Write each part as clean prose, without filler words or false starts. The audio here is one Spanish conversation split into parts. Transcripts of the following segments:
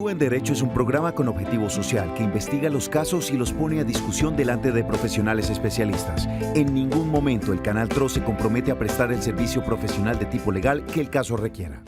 Actúa en Derecho es un programa con objetivo social que investiga los casos y los pone a discusión delante de profesionales especialistas. En ningún momento el Canal TRO se compromete a prestar el servicio profesional de tipo legal que el caso requiera.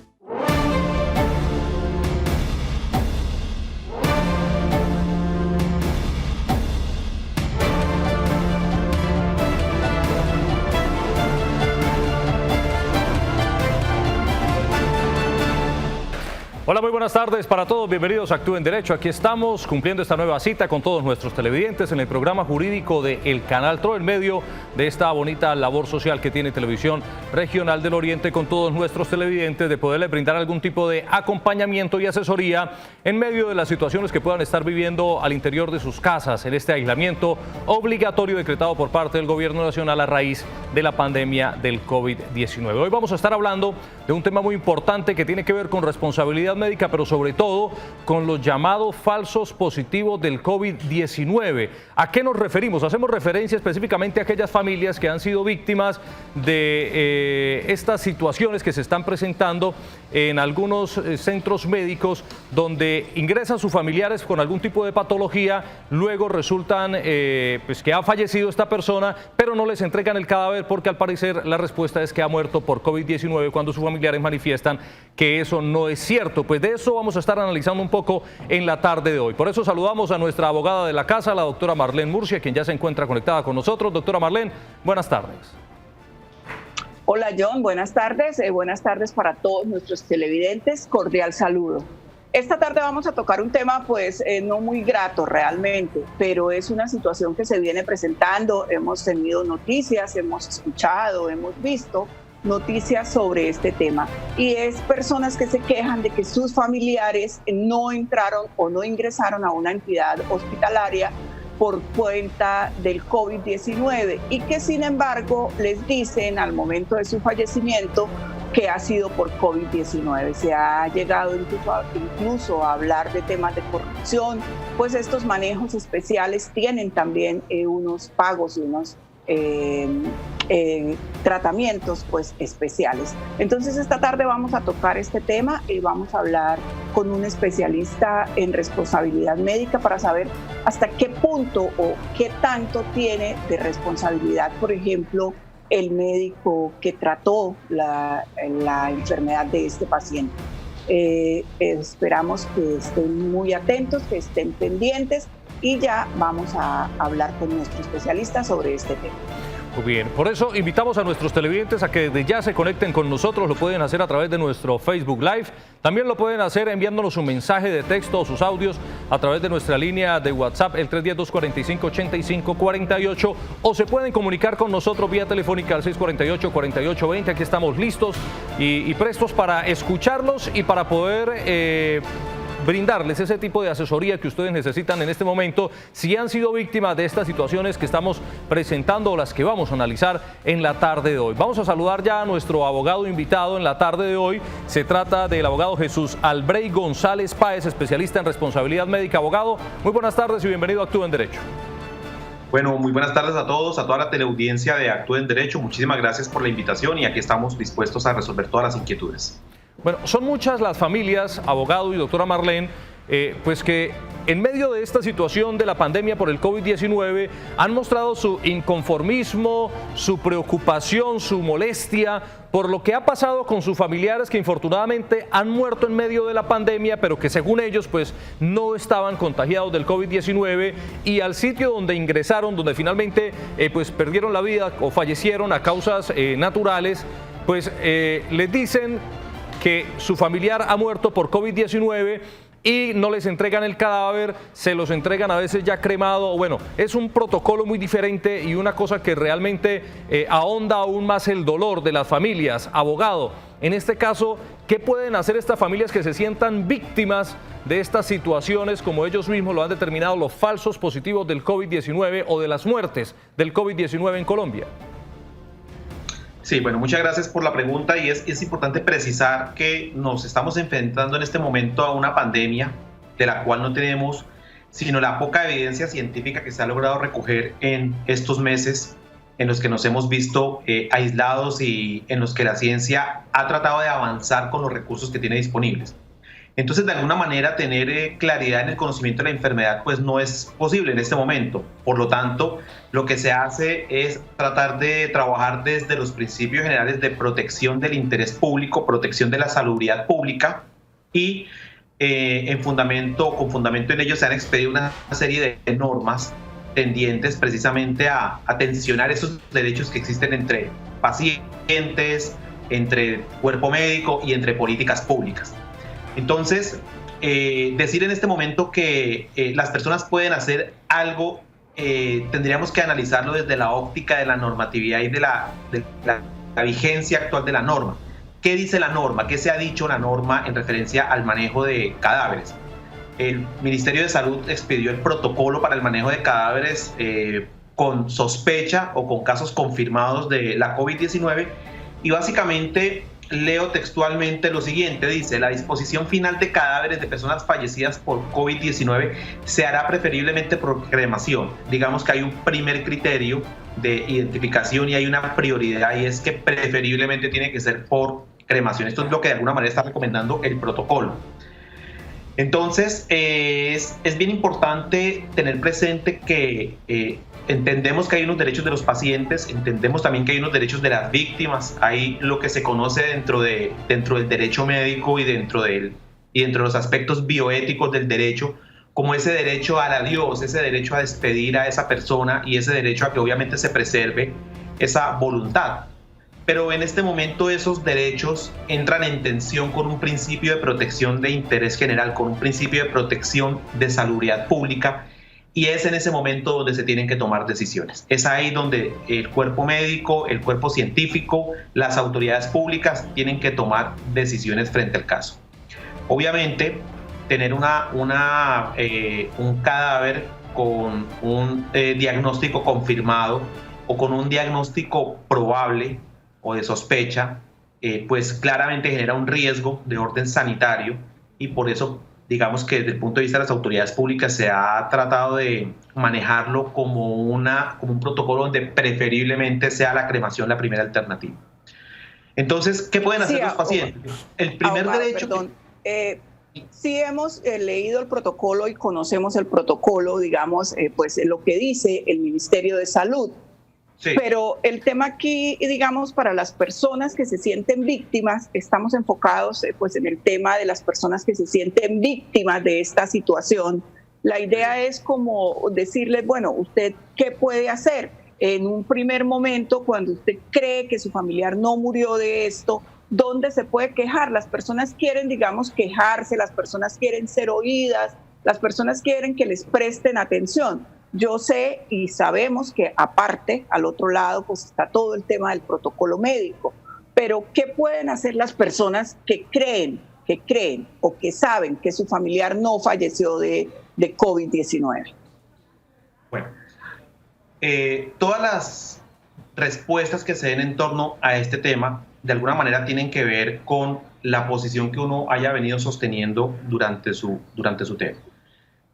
Hola, muy buenas tardes para todos, bienvenidos a Actúa en Derecho. Aquí estamos cumpliendo esta nueva cita con todos nuestros televidentes en el programa jurídico de El Canal TRO, en medio de esta bonita labor social que tiene Televisión Regional del Oriente con todos nuestros televidentes, de poderles brindar algún tipo de acompañamiento y asesoría en medio de las situaciones que puedan estar viviendo al interior de sus casas en este aislamiento obligatorio decretado por parte del Gobierno Nacional a raíz de la pandemia del COVID-19. Hoy vamos a estar hablando de un tema muy importante que tiene que ver con responsabilidad médica, pero sobre todo con los llamados falsos positivos del COVID-19. ¿A qué nos referimos? Hacemos referencia específicamente a aquellas familias que han sido víctimas de estas situaciones que se están presentando en algunos centros médicos donde ingresan sus familiares con algún tipo de patología, luego resultan pues que ha fallecido esta persona, pero no les entregan el cadáver porque al parecer la respuesta es que ha muerto por COVID-19 cuando sus familiares manifiestan que eso no es cierto. Pues de eso vamos a estar analizando un poco en la tarde de hoy. Por eso saludamos a nuestra abogada de la casa, la doctora Marlene Murcia, quien ya se encuentra conectada con nosotros. Doctora Marlene, buenas tardes. Hola John, buenas tardes. Buenas tardes para todos nuestros televidentes. Cordial saludo. Esta tarde vamos a tocar un tema pues no muy grato realmente, pero es una situación que se viene presentando. Hemos tenido noticias, hemos escuchado, hemos visto noticias sobre este tema, y es personas que se quejan de que sus familiares no entraron o no ingresaron a una entidad hospitalaria por cuenta del COVID-19 y que sin embargo les dicen al momento de su fallecimiento que ha sido por COVID-19. Se ha llegado incluso a hablar de temas de corrupción, pues estos manejos especiales tienen también unos pagos y unos tratamientos pues especiales. Entonces esta tarde vamos a tocar este tema y vamos a hablar con un especialista en responsabilidad médica para saber hasta qué punto o qué tanto tiene de responsabilidad, por ejemplo, el médico que trató la enfermedad de este paciente. Esperamos que estén muy atentos, que estén pendientes, y ya vamos a hablar con nuestro especialista sobre este tema. Muy bien, por eso invitamos a nuestros televidentes a que desde ya se conecten con nosotros. Lo pueden hacer a través de nuestro Facebook Live. También lo pueden hacer enviándonos un mensaje de texto o sus audios a través de nuestra línea de WhatsApp, el 310-245-8548, o se pueden comunicar con nosotros vía telefónica al 648-4820. Aquí estamos listos y prestos para escucharlos y para poder brindarles ese tipo de asesoría que ustedes necesitan en este momento si han sido víctimas de estas situaciones que estamos presentando o las que vamos a analizar en la tarde de hoy. Vamos a saludar ya a nuestro abogado invitado en la tarde de hoy. Se trata del abogado Jesús Albrey González Páez, especialista en responsabilidad médica. Abogado, muy buenas tardes y bienvenido a Actúa en Derecho. Bueno, muy buenas tardes a todos, a toda la teleaudiencia de Actúa en Derecho. Muchísimas gracias por la invitación y aquí estamos dispuestos a resolver todas las inquietudes. Bueno, son muchas las familias, abogado y doctora Marlene, pues que en medio de esta situación de la pandemia por el COVID-19 han mostrado su inconformismo, su preocupación, su molestia por lo que ha pasado con sus familiares que infortunadamente han muerto en medio de la pandemia, pero que según ellos pues no estaban contagiados del COVID-19, y al sitio donde ingresaron, donde finalmente pues perdieron la vida o fallecieron a causas naturales, pues les dicen que su familiar ha muerto por COVID-19 y no les entregan el cadáver, se los entregan a veces ya cremado. Bueno, es un protocolo muy diferente y una cosa que realmente ahonda aún más el dolor de las familias. Abogado, en este caso, ¿qué pueden hacer estas familias que se sientan víctimas de estas situaciones, como ellos mismos lo han determinado, los falsos positivos del COVID-19 o de las muertes del COVID-19 en Colombia? Sí, bueno, muchas gracias por la pregunta, y es importante precisar que nos estamos enfrentando en este momento a una pandemia de la cual no tenemos sino la poca evidencia científica que se ha logrado recoger en estos meses en los que nos hemos visto aislados y en los que la ciencia ha tratado de avanzar con los recursos que tiene disponibles. Entonces, de alguna manera, tener claridad en el conocimiento de la enfermedad pues no es posible en este momento. Por lo tanto, lo que se hace es tratar de trabajar desde los principios generales de protección del interés público, protección de la salubridad pública y con fundamento en ello se han expedido una serie de normas tendientes precisamente a tensionar esos derechos que existen entre pacientes, entre cuerpo médico y entre políticas públicas. Entonces, decir en este momento que las personas pueden hacer algo, tendríamos que analizarlo desde la óptica de la normatividad y de la vigencia actual de la norma. ¿Qué dice la norma? ¿Qué se ha dicho la norma en referencia al manejo de cadáveres? El Ministerio de Salud expidió el protocolo para el manejo de cadáveres con sospecha o con casos confirmados de la COVID-19 y básicamente leo textualmente lo siguiente, dice: la disposición final de cadáveres de personas fallecidas por COVID-19 se hará preferiblemente por cremación. Digamos que hay un primer criterio de identificación y hay una prioridad, y es que preferiblemente tiene que ser por cremación. Esto es lo que de alguna manera está recomendando el protocolo. Entonces, es bien importante tener presente que entendemos que hay unos derechos de los pacientes, entendemos también que hay unos derechos de las víctimas, hay lo que se conoce dentro del derecho médico y dentro de los aspectos bioéticos del derecho, como ese derecho al adiós, ese derecho a despedir a esa persona y ese derecho a que obviamente se preserve esa voluntad. Pero en este momento esos derechos entran en tensión con un principio de protección de interés general, con un principio de protección de salubridad pública, y es en ese momento donde se tienen que tomar decisiones. Es ahí donde el cuerpo médico, el cuerpo científico, las autoridades públicas tienen que tomar decisiones frente al caso. Obviamente, tener un cadáver con un diagnóstico confirmado o con un diagnóstico probable o de sospecha, pues claramente genera un riesgo de orden sanitario, y por eso digamos que desde el punto de vista de las autoridades públicas se ha tratado de manejarlo como un protocolo donde preferiblemente sea la cremación la primera alternativa. Entonces, ¿qué pueden hacer los pacientes? El primer derecho... Perdón, sí hemos leído el protocolo y conocemos el protocolo, digamos, pues lo que dice el Ministerio de Salud. Sí. Pero el tema aquí, digamos, para las personas que se sienten víctimas, estamos enfocados pues en el tema de las personas que se sienten víctimas de esta situación. La idea es como decirles, bueno, ¿usted qué puede hacer? En un primer momento, cuando usted cree que su familiar no murió de esto, ¿dónde se puede quejar? Las personas quieren, digamos, quejarse, las personas quieren ser oídas, las personas quieren que les presten atención. Yo sé y sabemos que aparte, al otro lado, pues está todo el tema del protocolo médico. Pero, ¿qué pueden hacer las personas que creen o que saben que su familiar no falleció de COVID-19? Bueno, todas las respuestas que se den en torno a este tema, de alguna manera tienen que ver con la posición que uno haya venido sosteniendo durante su tema.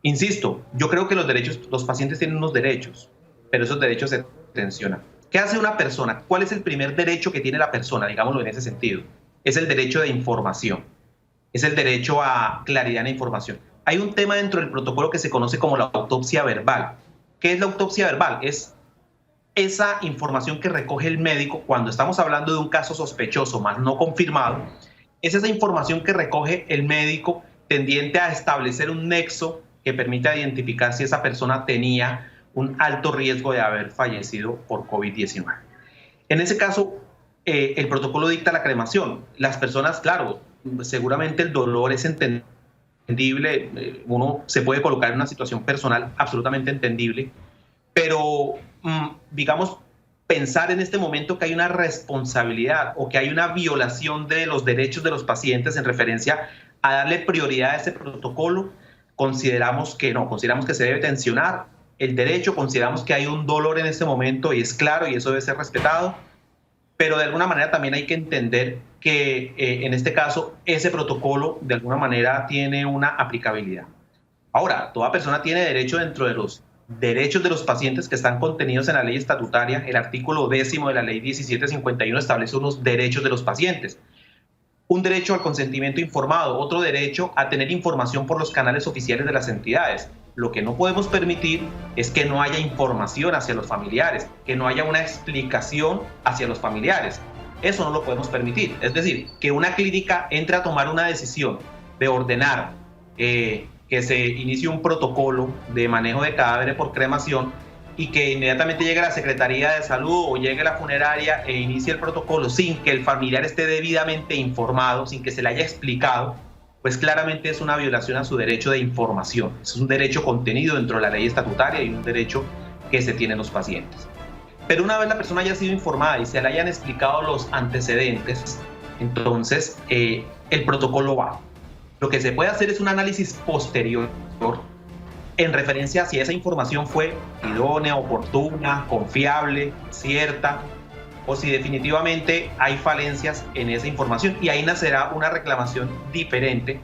Insisto, yo creo que los pacientes tienen unos derechos, pero esos derechos se tensionan. ¿Qué hace una persona? ¿Cuál es el primer derecho que tiene la persona? Digámoslo en ese sentido. Es el derecho de información. Es el derecho a claridad en la información. Hay un tema dentro del protocolo que se conoce como la autopsia verbal. ¿Qué es la autopsia verbal? Es esa información que recoge el médico cuando estamos hablando de un caso sospechoso, más no confirmado. Es esa información que recoge el médico tendiente a establecer un nexo que permita identificar si esa persona tenía un alto riesgo de haber fallecido por COVID-19. En ese caso, el protocolo dicta la cremación. Las personas, claro, seguramente el dolor es entendible, uno se puede colocar en una situación personal absolutamente entendible, pero digamos, pensar en este momento que hay una responsabilidad o que hay una violación de los derechos de los pacientes en referencia a darle prioridad a ese protocolo, consideramos que no, consideramos que se debe tensionar el derecho, consideramos que hay un dolor en este momento y es claro y eso debe ser respetado, pero de alguna manera también hay que entender que en este caso ese protocolo de alguna manera tiene una aplicabilidad. Ahora, toda persona tiene derecho dentro de los derechos de los pacientes que están contenidos en la ley estatutaria. El artículo 10 de la ley 1751 establece unos derechos de los pacientes. un derecho al consentimiento informado, otro derecho a tener información por los canales oficiales de las entidades. Lo que no podemos permitir es que no haya información hacia los familiares, que no haya una explicación hacia los familiares. Eso no lo podemos permitir. Es decir, que una clínica entre a tomar una decisión de ordenar que se inicie un protocolo de manejo de cadáveres por cremación y que inmediatamente llegue la Secretaría de Salud o llegue la funeraria e inicie el protocolo sin que el familiar esté debidamente informado, sin que se le haya explicado, pues claramente es una violación a su derecho de información. Es un derecho contenido dentro de la ley estatutaria y un derecho que se tienen los pacientes. Pero una vez la persona haya sido informada y se le hayan explicado los antecedentes, entonces el protocolo va. Lo que se puede hacer es un análisis posterior en referencia a si esa información fue idónea, oportuna, confiable, cierta, o si definitivamente hay falencias en esa información. Y ahí nacerá una reclamación diferente,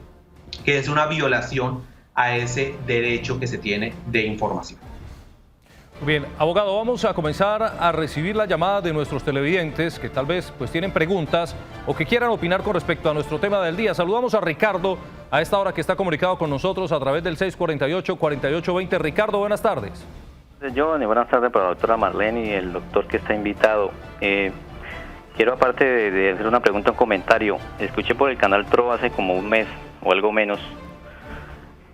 que es una violación a ese derecho que se tiene de información. Bien, abogado, vamos a comenzar a recibir las llamadas de nuestros televidentes que tal vez pues tienen preguntas o que quieran opinar con respecto a nuestro tema del día. Saludamos a Ricardo a esta hora que está comunicado con nosotros a través del 648-4820. Ricardo, buenas tardes. John, y buenas tardes para la doctora Marlene y el doctor que está invitado. Quiero, aparte de hacer una pregunta, un comentario. Escuché por el canal TRO hace como un mes o algo menos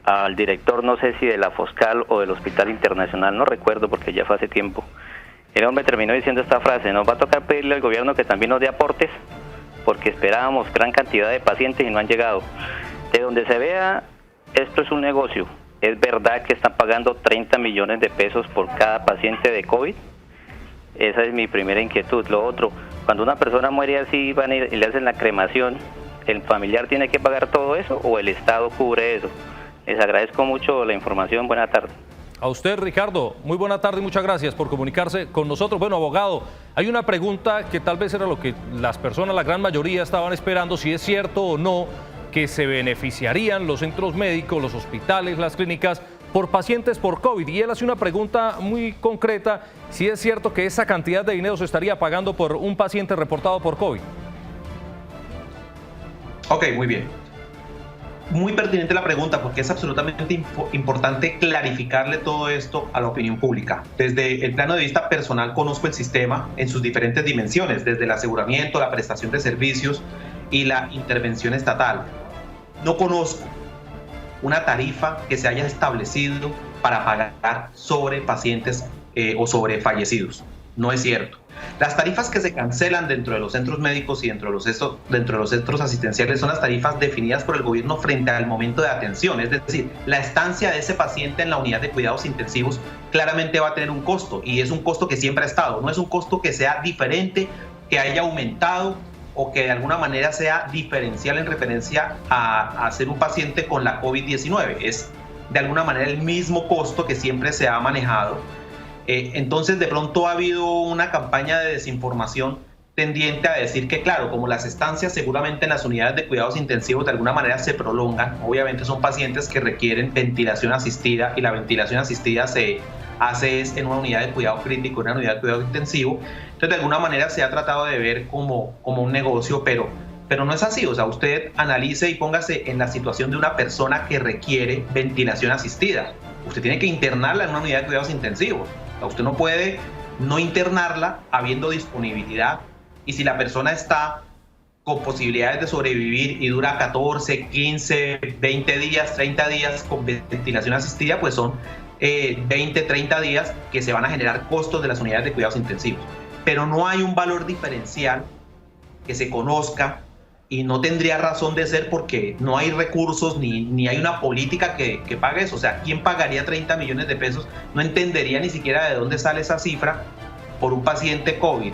al director, no sé si de la Foscal o del Hospital Internacional, no recuerdo porque ya fue hace tiempo. El hombre terminó diciendo esta frase: nos va a tocar pedirle al gobierno que también nos dé aportes porque esperábamos gran cantidad de pacientes y no han llegado. De donde se vea, esto es un negocio. ¿Es verdad que están pagando 30 millones de pesos por cada paciente de COVID? Esa es mi primera inquietud. Lo otro, cuando una persona muere así, van a ir y le hacen la cremación, ¿el familiar tiene que pagar todo eso o el Estado cubre eso? Les agradezco mucho la información. Buena tarde. A usted, Ricardo, muy buena tarde y muchas gracias por comunicarse con nosotros. Bueno, abogado, hay una pregunta que tal vez era lo que las personas, la gran mayoría, estaban esperando, si es cierto o no que se beneficiarían los centros médicos, los hospitales, las clínicas, por pacientes por COVID. Y él hace una pregunta muy concreta, si es cierto que esa cantidad de dinero se estaría pagando por un paciente reportado por COVID. Ok, muy bien. Muy pertinente la pregunta porque es absolutamente importante clarificarle todo esto a la opinión pública. Desde el plano de vista personal conozco el sistema en sus diferentes dimensiones, desde el aseguramiento, la prestación de servicios y la intervención estatal. No conozco una tarifa que se haya establecido para pagar sobre pacientes o sobre fallecidos. No es cierto. Las tarifas que se cancelan dentro de los centros médicos y dentro de los centros asistenciales son las tarifas definidas por el gobierno frente al momento de atención. Es decir, la estancia de ese paciente en la unidad de cuidados intensivos claramente va a tener un costo y es un costo que siempre ha estado. No es un costo que sea diferente, que haya aumentado o que de alguna manera sea diferencial en referencia a ser un paciente con la COVID-19. Es de alguna manera el mismo costo que siempre se ha manejado. Entonces de pronto ha habido una campaña de desinformación tendiente a decir que claro, como las estancias seguramente en las unidades de cuidados intensivos de alguna manera se prolongan, obviamente son pacientes que requieren ventilación asistida y la ventilación asistida se hace en una unidad de cuidado crítico, en una unidad de cuidado intensivo. Entonces de alguna manera se ha tratado de ver como un negocio, pero no es así. O sea, usted analice y póngase en la situación de una persona que requiere ventilación asistida. Usted tiene que internarla en una unidad de cuidados intensivos. Usted no puede no internarla habiendo disponibilidad y si la persona está con posibilidades de sobrevivir y dura 14, 15, 20 días, 30 días con ventilación asistida, pues son 20, 30 días que se van a generar costos de las unidades de cuidados intensivos. Pero no hay un valor diferencial que se conozca y no tendría razón de ser porque no hay recursos ni hay una política que pague eso. O sea, ¿quién pagaría 30 millones de pesos? No entendería ni siquiera de dónde sale esa cifra por un paciente COVID.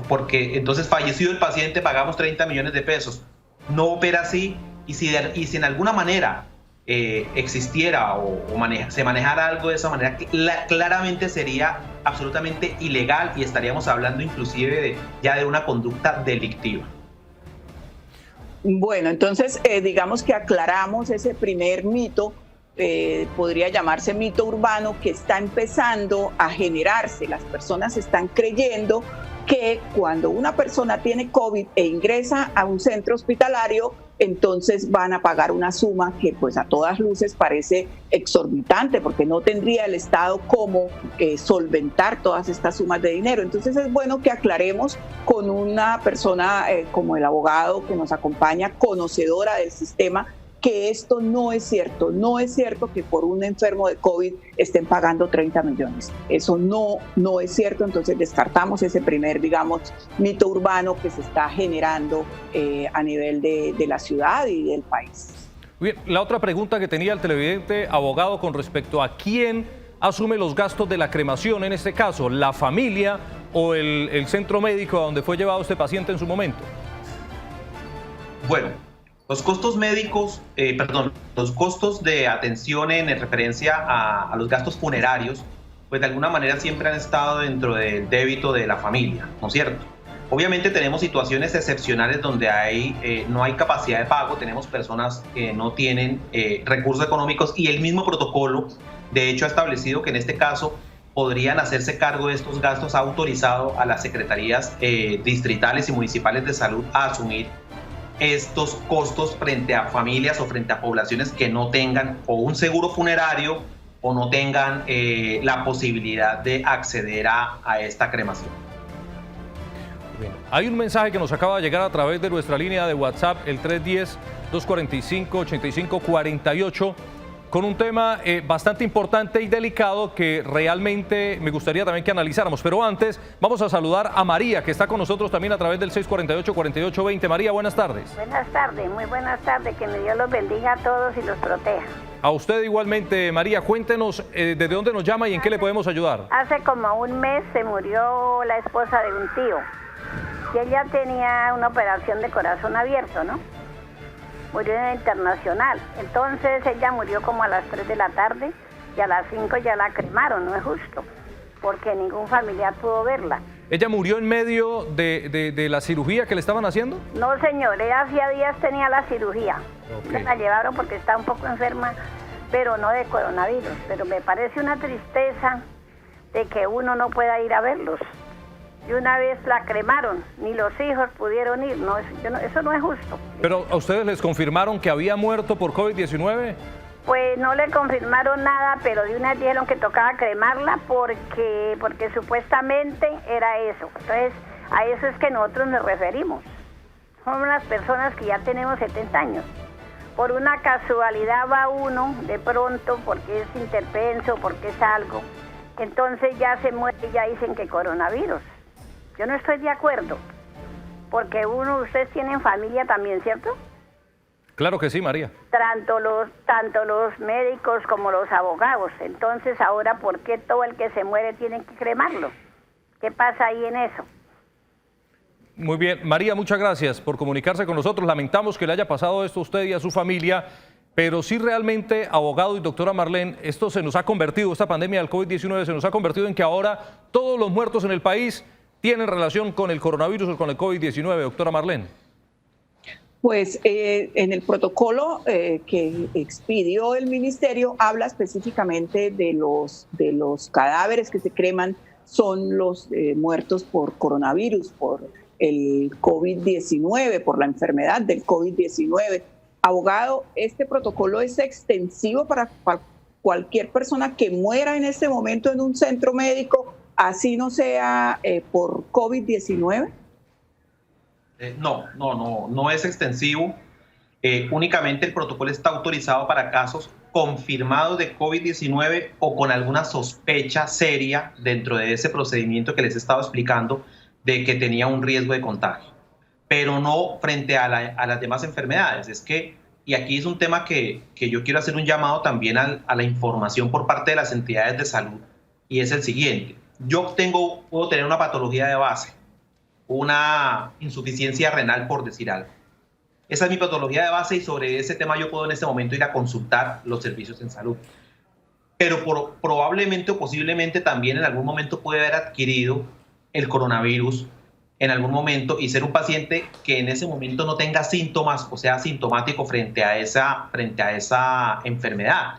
Porque entonces fallecido el paciente pagamos 30 millones de pesos. No opera así y si en alguna manera existiera o se manejara algo de esa manera, claramente sería absolutamente ilegal y estaríamos hablando inclusive ya de una conducta delictiva. Bueno, entonces digamos que aclaramos ese primer mito, podría llamarse mito urbano, que está empezando a generarse. Las personas están creyendo que cuando una persona tiene COVID e ingresa a un centro hospitalario, entonces van a pagar una suma que pues a todas luces parece exorbitante, porque no tendría el Estado cómo solventar todas estas sumas de dinero. Entonces es bueno que aclaremos con una persona como el abogado que nos acompaña, conocedora del sistema, que esto no es cierto. No es cierto que por un enfermo de COVID estén pagando 30 millones. Eso no es cierto. Entonces descartamos ese primer, digamos, mito urbano que se está generando a nivel de la ciudad y del país. Bien, la otra pregunta que tenía el televidente, abogado, con respecto a quién asume los gastos de la cremación en este caso, la familia o el centro médico a donde fue llevado este paciente en su momento. Bueno, los costos médicos, los costos de atención en referencia a los gastos funerarios, pues de alguna manera siempre han estado dentro del débito de la familia, ¿no es cierto? Obviamente tenemos situaciones excepcionales donde no hay capacidad de pago, tenemos personas que no tienen recursos económicos y el mismo protocolo, de hecho, ha establecido que en este caso podrían hacerse cargo de estos gastos, ha autorizado a las secretarías distritales y municipales de salud a asumir estos costos frente a familias o frente a poblaciones que no tengan o un seguro funerario o no tengan la posibilidad de acceder a esta cremación. Bien. Hay un mensaje que nos acaba de llegar a través de nuestra línea de WhatsApp, el 310-245-8548, con un tema bastante importante y delicado que realmente me gustaría también que analizáramos. Pero antes vamos a saludar a María, que está con nosotros también a través del 648-4820. María, buenas tardes. Buenas tardes, muy buenas tardes. Que Dios los bendiga a todos y los proteja. A usted igualmente, María. Cuéntenos desde dónde nos llama y en qué le podemos ayudar. Hace como un mes se murió la esposa de un tío. Y ella tenía una operación de corazón abierto, ¿no? Murió en el Internacional. Entonces ella murió como a las 3 de la tarde y a las 5 ya la cremaron. No es justo, porque ningún familiar pudo verla. ¿Ella murió en medio de la cirugía que le estaban haciendo? No, señor, ella hacía días tenía la cirugía. Okay. La llevaron porque está un poco enferma, pero no de coronavirus. Pero me parece una tristeza de que uno no pueda ir a verlos. Y una vez la cremaron, ni los hijos pudieron ir. No, eso no es justo. ¿Pero a ustedes les confirmaron que había muerto por COVID-19? Pues no le confirmaron nada, pero de una vez dijeron que tocaba cremarla porque supuestamente era eso. Entonces, a eso es que nosotros nos referimos. Son unas personas que ya tenemos 70 años. Por una casualidad va uno, de pronto, porque es interpenso, porque es algo. Entonces ya se muere y ya dicen que coronavirus. Yo no estoy de acuerdo, porque ustedes tienen familia también, ¿cierto? Claro que sí, María. Tanto los médicos como los abogados. Entonces, ahora, ¿por qué todo el que se muere tienen que cremarlo? ¿Qué pasa ahí en eso? Muy bien. María, muchas gracias por comunicarse con nosotros. Lamentamos que le haya pasado esto a usted y a su familia, pero sí realmente, abogado y doctora Marlene, esto se nos ha convertido, esta pandemia del COVID-19 se nos ha convertido en que ahora todos los muertos en el país tienen relación con el coronavirus o con el COVID-19, doctora Marlene. Pues en el protocolo que expidió el ministerio habla específicamente de los cadáveres que se creman, son los muertos por coronavirus, por el COVID-19, por la enfermedad del COVID-19. Abogado, ¿este protocolo es extensivo para cualquier persona que muera en este momento en un centro médico, así no sea por COVID-19? No es extensivo. Únicamente el protocolo está autorizado para casos confirmados de COVID-19 o con alguna sospecha seria dentro de ese procedimiento que les he estado explicando de que tenía un riesgo de contagio, pero no frente a las demás enfermedades. Y aquí es un tema que yo quiero hacer un llamado también a la información por parte de las entidades de salud, y es el siguiente. Yo puedo tener una patología de base, una insuficiencia renal, por decir algo. Esa es mi patología de base y sobre ese tema yo puedo en este momento ir a consultar los servicios en salud. Pero probablemente o posiblemente también en algún momento puede haber adquirido el coronavirus en algún momento y ser un paciente que en ese momento no tenga síntomas o sea asintomático frente a esa enfermedad.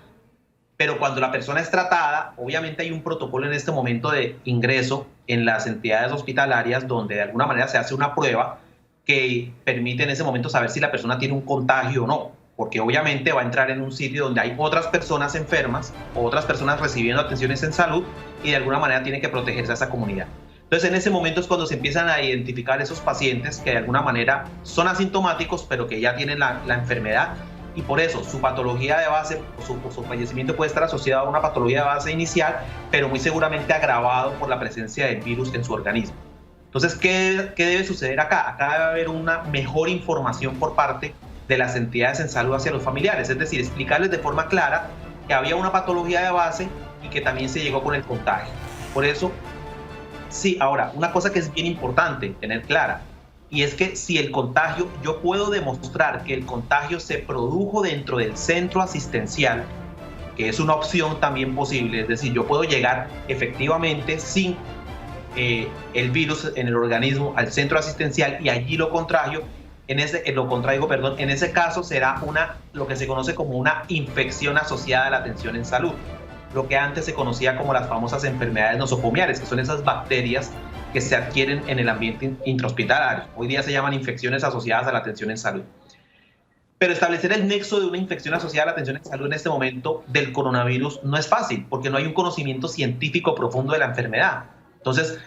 pero cuando la persona es tratada, obviamente hay un protocolo en este momento de ingreso en las entidades hospitalarias donde de alguna manera se hace una prueba que permite en ese momento saber si la persona tiene un contagio o no, porque obviamente va a entrar en un sitio donde hay otras personas enfermas o otras personas recibiendo atenciones en salud y de alguna manera tiene que protegerse a esa comunidad. Entonces en ese momento es cuando se empiezan a identificar esos pacientes que de alguna manera son asintomáticos pero que ya tienen la enfermedad, y por eso su patología de base o su fallecimiento puede estar asociado a una patología de base inicial, pero muy seguramente agravado por la presencia del virus en su organismo. Entonces, ¿qué debe suceder acá? Acá debe haber una mejor información por parte de las entidades en salud hacia los familiares, es decir, explicarles de forma clara que había una patología de base y que también se llegó con el contagio. Por eso, sí, ahora, una cosa que es bien importante tener clara, y es que si el contagio, yo puedo demostrar que el contagio se produjo dentro del centro asistencial, que es una opción también posible, es decir, yo puedo llegar efectivamente sin el virus en el organismo al centro asistencial y allí lo contraigo, en ese caso será lo que se conoce como una infección asociada a la atención en salud, lo que antes se conocía como las famosas enfermedades nosocomiales, que son esas bacterias que se adquieren en el ambiente intrahospitalario. Hoy día se llaman infecciones asociadas a la atención en salud. Pero establecer el nexo de una infección asociada a la atención en salud en este momento del coronavirus no es fácil, porque no hay un conocimiento científico profundo de la enfermedad. Entonces,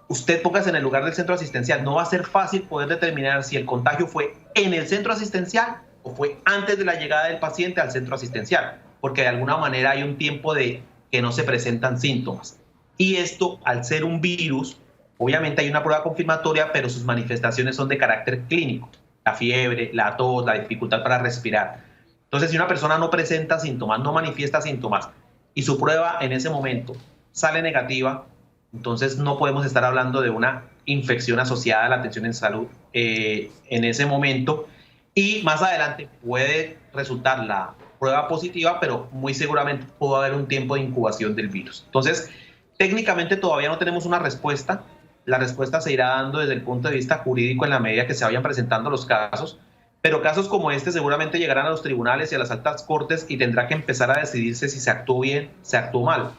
usted póngase en el lugar del centro asistencial, no va a ser fácil poder determinar si el contagio fue en el centro asistencial o fue antes de la llegada del paciente al centro asistencial, porque de alguna manera hay un tiempo de que no se presentan síntomas. Y esto, al ser un virus, obviamente hay una prueba confirmatoria, pero sus manifestaciones son de carácter clínico. La fiebre, la tos, la dificultad para respirar. Entonces, si una persona no presenta síntomas, no manifiesta síntomas, y su prueba en ese momento sale negativa, entonces no podemos estar hablando de una infección asociada a la atención en salud en ese momento. Y más adelante puede resultar la prueba positiva, pero muy seguramente puede haber un tiempo de incubación del virus. Entonces, técnicamente todavía no tenemos una respuesta. La respuesta se irá dando desde el punto de vista jurídico en la medida que se vayan presentando los casos, pero casos como este seguramente llegarán a los tribunales y a las altas cortes y tendrá que empezar a decidirse si se actuó bien, se actuó mal.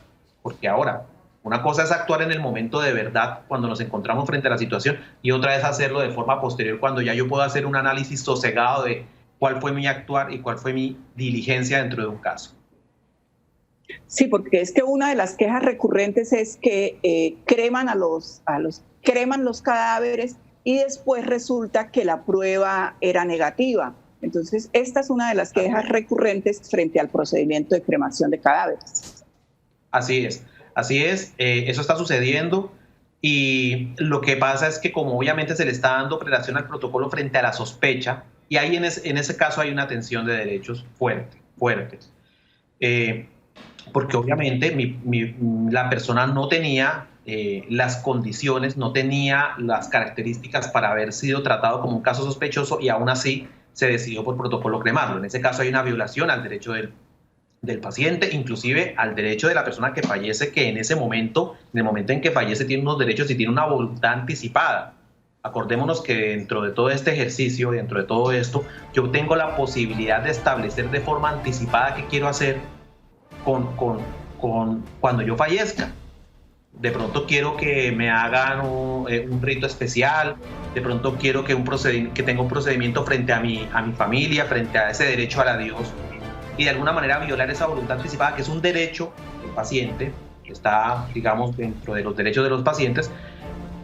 Porque ahora, una cosa es actuar en el momento de verdad cuando nos encontramos frente a la situación y otra es hacerlo de forma posterior cuando ya yo puedo hacer un análisis sosegado de cuál fue mi actuar y cuál fue mi diligencia dentro de un caso. Sí, porque es que una de las quejas recurrentes es que creman creman los cadáveres y después resulta que la prueba era negativa. Entonces, esta es una de las quejas recurrentes frente al procedimiento de cremación de cadáveres. Así es, eso está sucediendo y lo que pasa es que como obviamente se le está dando prelación al protocolo frente a la sospecha, y ahí en ese caso hay una tensión de derechos fuerte. Porque obviamente la persona no tenía las condiciones, no tenía las características para haber sido tratado como un caso sospechoso y aún así se decidió por protocolo cremarlo. En ese caso hay una violación al derecho del paciente, inclusive al derecho de la persona que fallece, que en el momento en que fallece tiene unos derechos y tiene una voluntad anticipada. Acordémonos que dentro de todo este ejercicio, dentro de todo esto, yo tengo la posibilidad de establecer de forma anticipada qué quiero hacer cuando yo fallezca. De pronto quiero que me hagan un rito especial, de pronto quiero que tenga un procedimiento frente a mi familia, frente a ese derecho al adiós, y de alguna manera violar esa voluntad anticipada, que es un derecho del paciente, que está, digamos, dentro de los derechos de los pacientes,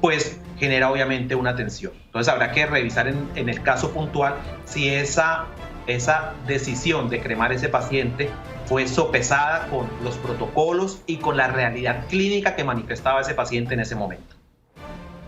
pues genera obviamente una tensión. Entonces habrá que revisar en el caso puntual si esa decisión de cremar ese paciente fue sopesada con los protocolos y con la realidad clínica que manifestaba ese paciente en ese momento.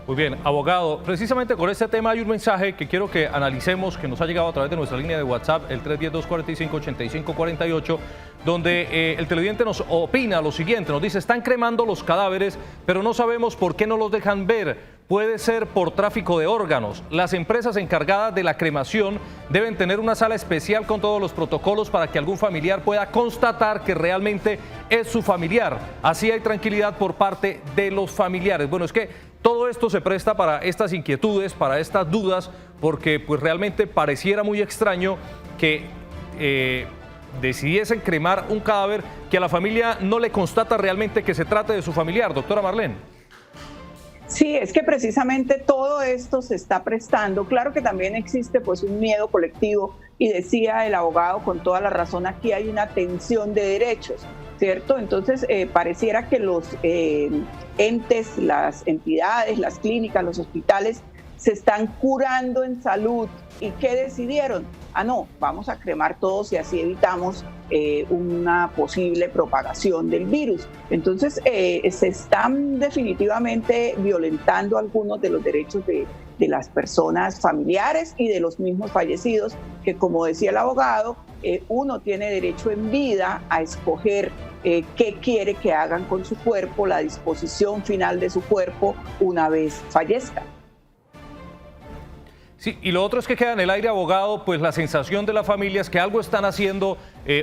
Muy bien, abogado, precisamente con este tema hay un mensaje que quiero que analicemos, que nos ha llegado a través de nuestra línea de WhatsApp, el 310-245-8548, donde el televidente nos opina lo siguiente, nos dice: están cremando los cadáveres, pero no sabemos por qué no los dejan ver. Puede ser por tráfico de órganos. Las empresas encargadas de la cremación deben tener una sala especial con todos los protocolos para que algún familiar pueda constatar que realmente es su familiar. Así hay tranquilidad por parte de los familiares. Bueno, es que todo esto se presta para estas inquietudes, para estas dudas, porque pues realmente pareciera muy extraño que decidiesen cremar un cadáver que a la familia no le constata realmente que se trate de su familiar, doctora Marlene. Sí, es que precisamente todo esto se está prestando. Claro que también existe pues un miedo colectivo y decía el abogado con toda la razón, aquí hay una tensión de derechos, ¿cierto? Entonces pareciera que los entes, las entidades, las clínicas, los hospitales se están curando en salud. ¿Y qué decidieron? No, vamos a cremar todos y así evitamos una posible propagación del virus. Entonces, se están definitivamente violentando algunos de los derechos de las personas familiares y de los mismos fallecidos, que como decía el abogado, uno tiene derecho en vida a escoger qué quiere que hagan con su cuerpo, la disposición final de su cuerpo una vez fallezca. Sí, y lo otro es que queda en el aire, abogado, pues la sensación de la familia es que algo están haciendo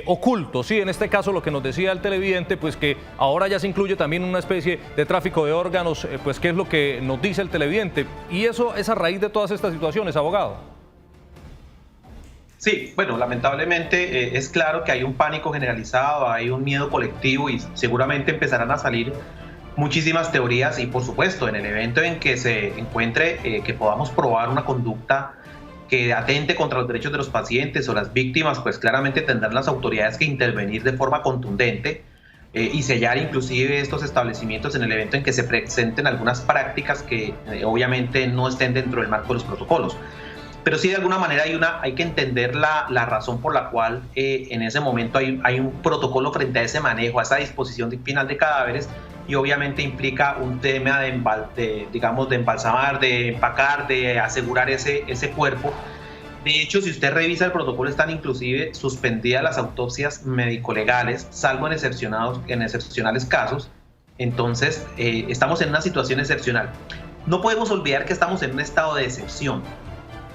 oculto. Sí, en este caso lo que nos decía el televidente, pues que ahora ya se incluye también una especie de tráfico de órganos, pues que es lo que nos dice el televidente. Y eso es a raíz de todas estas situaciones, abogado. Sí, bueno, lamentablemente es claro que hay un pánico generalizado, hay un miedo colectivo y seguramente empezarán a salir muchísimas teorías y por supuesto en el evento en que se encuentre que podamos probar una conducta que atente contra los derechos de los pacientes o las víctimas, pues claramente tendrán las autoridades que intervenir de forma contundente y sellar inclusive estos establecimientos en el evento en que se presenten algunas prácticas que obviamente no estén dentro del marco de los protocolos. Pero sí, de alguna manera hay que entender la razón por la cual en ese momento hay un protocolo frente a ese manejo, a esa disposición final de cadáveres, y obviamente implica un tema de embalsamar, de empacar, de asegurar ese cuerpo. De hecho, si usted revisa el protocolo, están inclusive suspendidas las autopsias médico-legales, salvo en excepcionales casos. Entonces, estamos en una situación excepcional. No podemos olvidar que estamos en un estado de excepción.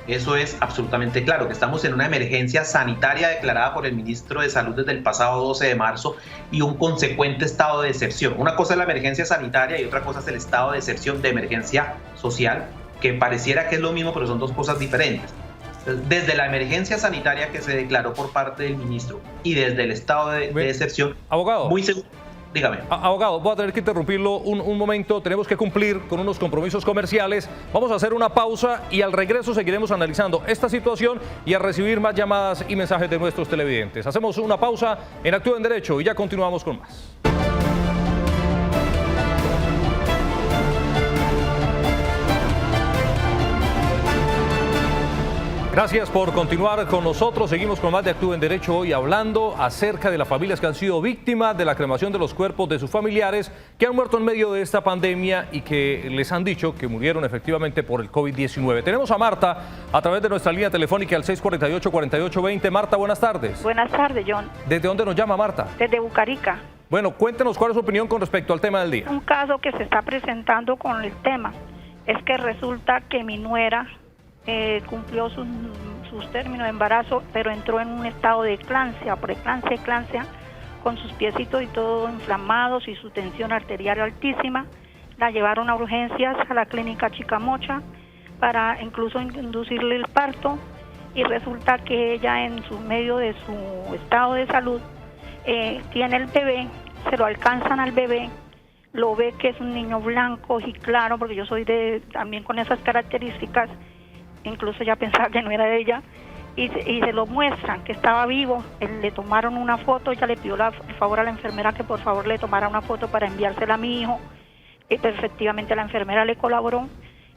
Eso es absolutamente claro, que estamos en una emergencia sanitaria declarada por el ministro de Salud desde el pasado 12 de marzo y un consecuente estado de excepción. Una cosa es la emergencia sanitaria y otra cosa es el estado de excepción de emergencia social, que pareciera que es lo mismo, pero son dos cosas diferentes. Desde la emergencia sanitaria que se declaró por parte del ministro y desde el estado de excepción, abogado, muy seguro. Dígame. Abogado, voy a tener que interrumpirlo un momento, tenemos que cumplir con unos compromisos comerciales, vamos a hacer una pausa y al regreso seguiremos analizando esta situación y a recibir más llamadas y mensajes de nuestros televidentes. Hacemos una pausa en Actúa en Derecho y ya continuamos con más. Gracias por continuar con nosotros. Seguimos con más de Actúa en Derecho hoy hablando acerca de las familias que han sido víctimas de la cremación de los cuerpos de sus familiares que han muerto en medio de esta pandemia y que les han dicho que murieron efectivamente por el COVID-19. Tenemos a Marta a través de nuestra línea telefónica al 648-4820. Marta, buenas tardes. Buenas tardes, John. ¿Desde dónde nos llama, Marta? Desde Bucarica. Bueno, cuéntenos cuál es su opinión con respecto al tema del día. Un caso que se está presentando con el tema es que resulta que mi nuera cumplió sus términos de embarazo, pero entró en un estado de eclampsia, con sus piecitos y todo inflamados y su tensión arterial altísima. La llevaron a urgencias a la clínica Chicamocha para incluso inducirle el parto y resulta que ella en medio de su estado de salud tiene el bebé, se lo alcanzan al bebé, lo ve que es un niño blanco y claro, porque yo soy también con esas características. Incluso ya pensaba que no era de ella y se lo muestran que estaba vivo. Le tomaron una foto, ella le pidió el favor a la enfermera que por favor le tomara una foto para enviársela a mi hijo y efectivamente la enfermera le colaboró,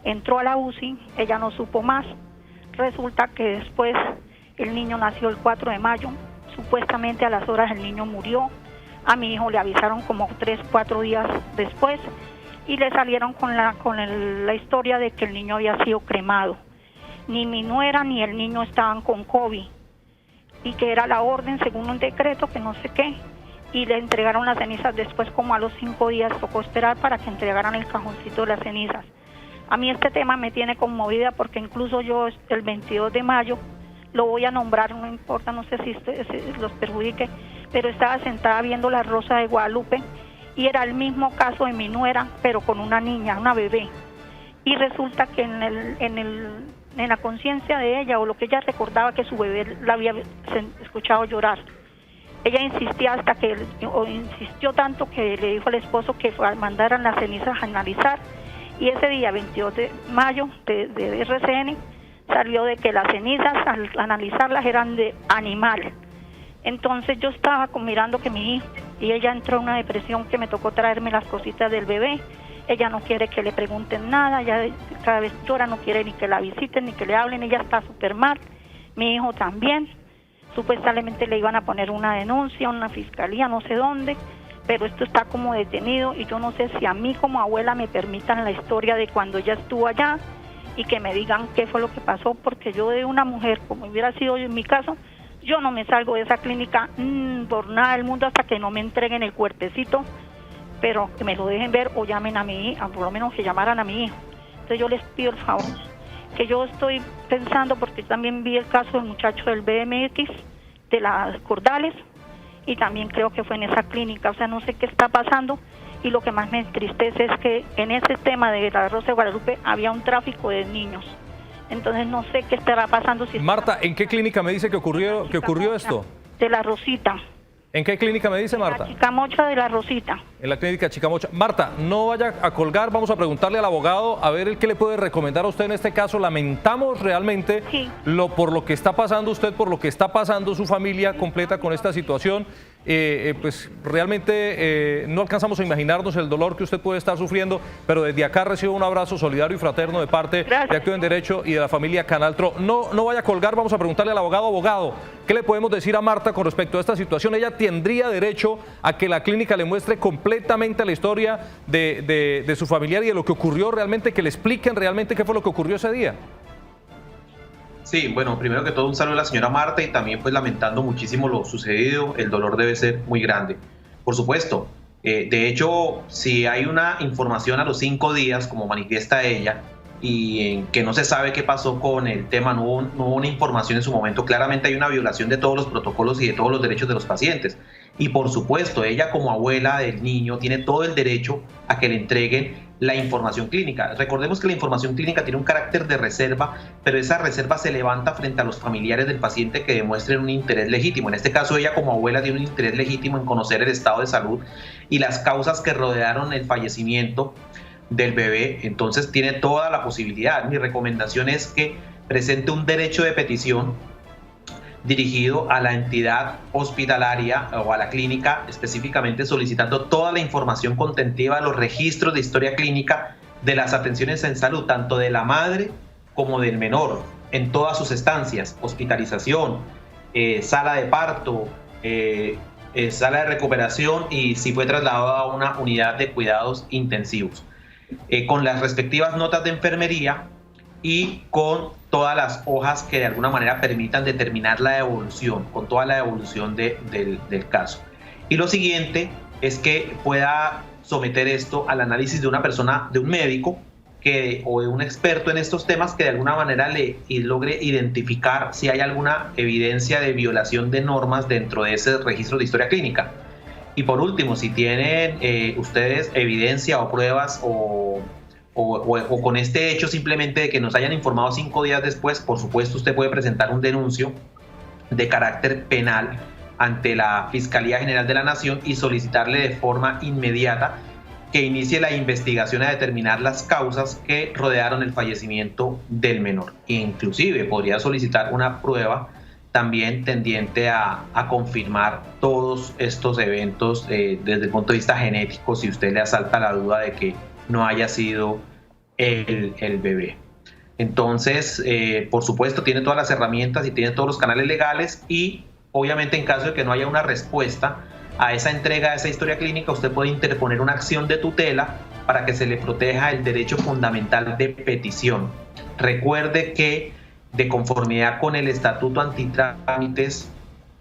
entró a la UCI, ella no supo más. Resulta que después el niño nació el 4 de mayo, supuestamente a las horas el niño murió, a mi hijo le avisaron como 3-4 días después y le salieron con la historia de que el niño había sido cremado. Ni mi nuera ni el niño estaban con COVID y que era la orden según un decreto que no sé qué, y le entregaron las cenizas después, como a los 5 días tocó esperar para que entregaran el cajoncito de las cenizas. A mí este tema me tiene conmovida porque incluso yo el 22 de mayo lo voy a nombrar, no importa, no sé si los perjudique, pero estaba sentada viendo La Rosa de Guadalupe y era el mismo caso de mi nuera, pero con una niña, una bebé, y resulta que en la conciencia de ella, o lo que ella recordaba, que su bebé la había escuchado llorar, ella insistía insistió tanto que le dijo al esposo que mandaran las cenizas a analizar, y ese día 22 de mayo de RCN salió de que las cenizas al analizarlas eran de animal. Entonces yo estaba mirando que mi hija, y ella entró en una depresión que me tocó traerme las cositas del bebé. Ella no quiere que le pregunten nada, ella cada vez llora, no quiere ni que la visiten, ni que le hablen, ella está súper mal. Mi hijo también, supuestamente le iban a poner una denuncia, una fiscalía, no sé dónde, pero esto está como detenido, y yo no sé si a mí como abuela me permitan la historia de cuando ella estuvo allá y que me digan qué fue lo que pasó, porque yo de una mujer, como hubiera sido yo en mi caso, yo no me salgo de esa clínica por nada del mundo hasta que no me entreguen el cuerpecito, pero que me lo dejen ver o llamen a mi hija, por lo menos que llamaran a mi hijo. Entonces yo les pido el favor, que yo estoy pensando, porque también vi el caso del muchacho del BMX, de las Cordales, y también creo que fue en esa clínica, o sea, no sé qué está pasando, y lo que más me entristece es que en ese tema de la Rosa de Guadalupe había un tráfico de niños. Entonces no sé qué estará pasando. Marta, ¿en qué clínica me dice que ocurrió esto? De la Rosita. ¿En qué clínica me dice, Marta? La Chicamocha de la Rosita. En la clínica Chicamocha. Marta, no vaya a colgar, vamos a preguntarle al abogado a ver el que le puede recomendar a usted en este caso. Lamentamos realmente por lo que está pasando usted, por lo que está pasando su familia completa con esta situación. Pues realmente no alcanzamos a imaginarnos el dolor que usted puede estar sufriendo, pero desde acá recibo un abrazo solidario y fraterno de parte de Actúe en Derecho y de la familia Canal TRO. No vaya a colgar, vamos a preguntarle al abogado. Abogado, ¿qué le podemos decir a Marta con respecto a esta situación? Ella tendría derecho a que la clínica le muestre completamente la historia de su familiar y de lo que ocurrió realmente, que le expliquen realmente qué fue lo que ocurrió ese día. Sí, bueno, primero que todo un saludo a la señora Marta y también pues lamentando muchísimo lo sucedido, el dolor debe ser muy grande. Por supuesto, de hecho, si hay una información a los 5 días, como manifiesta ella, y en que no se sabe qué pasó con el tema, no hubo una información en su momento, claramente hay una violación de todos los protocolos y de todos los derechos de los pacientes. Y por supuesto, ella como abuela del niño tiene todo el derecho a que le entreguen la información clínica. Recordemos que la información clínica tiene un carácter de reserva, pero esa reserva se levanta frente a los familiares del paciente que demuestren un interés legítimo. En este caso, ella como abuela tiene un interés legítimo en conocer el estado de salud y las causas que rodearon el fallecimiento del bebé, entonces tiene toda la posibilidad. Mi recomendación es que presente un derecho de petición dirigido a la entidad hospitalaria o a la clínica, específicamente solicitando toda la información contentiva de los registros de historia clínica de las atenciones en salud, tanto de la madre como del menor, en todas sus estancias: hospitalización, sala de parto, sala de recuperación y si fue trasladado a una unidad de cuidados intensivos, con las respectivas notas de enfermería y con todas las hojas que de alguna manera permitan determinar la evolución, con toda la evolución del caso. Y lo siguiente es que pueda someter esto al análisis de una persona, de un médico o de un experto en estos temas que de alguna manera logre identificar si hay alguna evidencia de violación de normas dentro de ese registro de historia clínica. Y por último, si tienen ustedes evidencia o pruebas o con este hecho simplemente de que nos hayan informado 5 días después, por supuesto usted puede presentar un denuncio de carácter penal ante la Fiscalía General de la Nación y solicitarle de forma inmediata que inicie la investigación a determinar las causas que rodearon el fallecimiento del menor. Inclusive podría solicitar una prueba también tendiente a confirmar todos estos eventos desde el punto de vista genético, si usted le asalta la duda de que no haya sido el bebé. Entonces, por supuesto, tiene todas las herramientas y tiene todos los canales legales y obviamente en caso de que no haya una respuesta a esa entrega de esa historia clínica, usted puede interponer una acción de tutela para que se le proteja el derecho fundamental de petición. Recuerde que de conformidad con el Estatuto Antitrámites,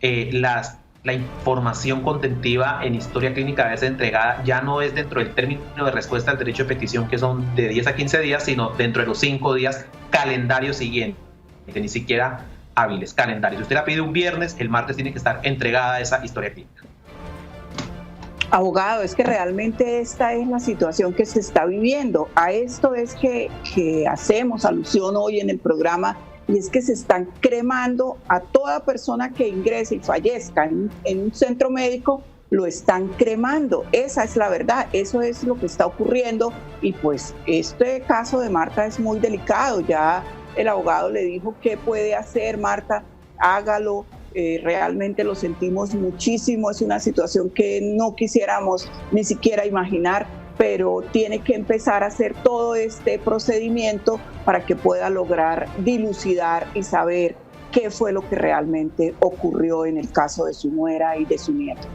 la información contentiva en historia clínica debe ser entregada, ya no es dentro del término de respuesta al derecho de petición, que son de 10 a 15 días, sino dentro de los 5 días calendario siguiente, ni siquiera hábiles, calendarios. Si usted la pide un viernes, el martes tiene que estar entregada esa historia clínica. Abogado, es que realmente esta es la situación que se está viviendo. A esto es que hacemos alusión hoy en el programa y es que se están cremando a toda persona que ingrese y fallezca en un centro médico, lo están cremando. Esa es la verdad, eso es lo que está ocurriendo, y pues este caso de Marta es muy delicado. Ya el abogado le dijo qué puede hacer. Marta, hágalo, realmente lo sentimos muchísimo, es una situación que no quisiéramos ni siquiera imaginar, pero tiene que empezar a hacer todo este procedimiento para que pueda lograr dilucidar y saber qué fue lo que realmente ocurrió en el caso de su nuera y de su nieto.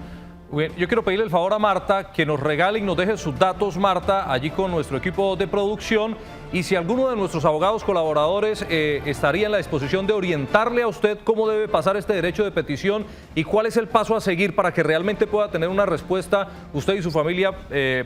Bien, yo quiero pedirle el favor a Marta que nos regale y nos deje sus datos, Marta, allí con nuestro equipo de producción, y si alguno de nuestros abogados colaboradores estaría en la disposición de orientarle a usted cómo debe pasar este derecho de petición y cuál es el paso a seguir para que realmente pueda tener una respuesta usted y su familia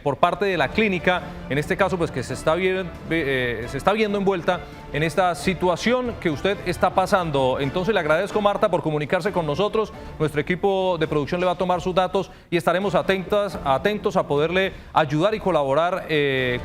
por parte de la clínica, en este caso pues que se está viendo envuelta en esta situación que usted está pasando. Entonces le agradezco, Marta, por comunicarse con nosotros. Nuestro equipo de producción le va a tomar sus datos y estaremos atentos a poderle ayudar y colaborar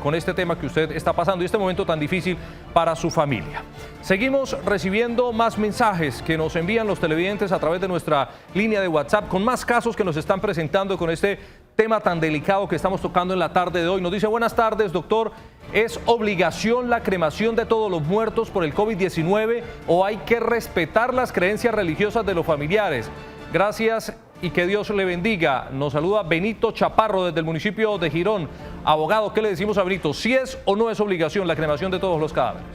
con este tema que usted está pasando y este momento tan difícil para su familia. Seguimos recibiendo más mensajes que nos envían los televidentes a través de nuestra línea de WhatsApp con más casos que nos están presentando con este tema tan delicado que estamos tocando en la tarde de hoy. Nos dice: buenas tardes, doctor. ¿Es obligación la cremación de todos los muertos por el COVID-19 o hay que respetar las creencias religiosas de los familiares? Gracias y que Dios le bendiga. Nos saluda Benito Chaparro desde el municipio de Girón. Abogado, ¿qué le decimos a Benito? ¿Si es o no es obligación la cremación de todos los cadáveres?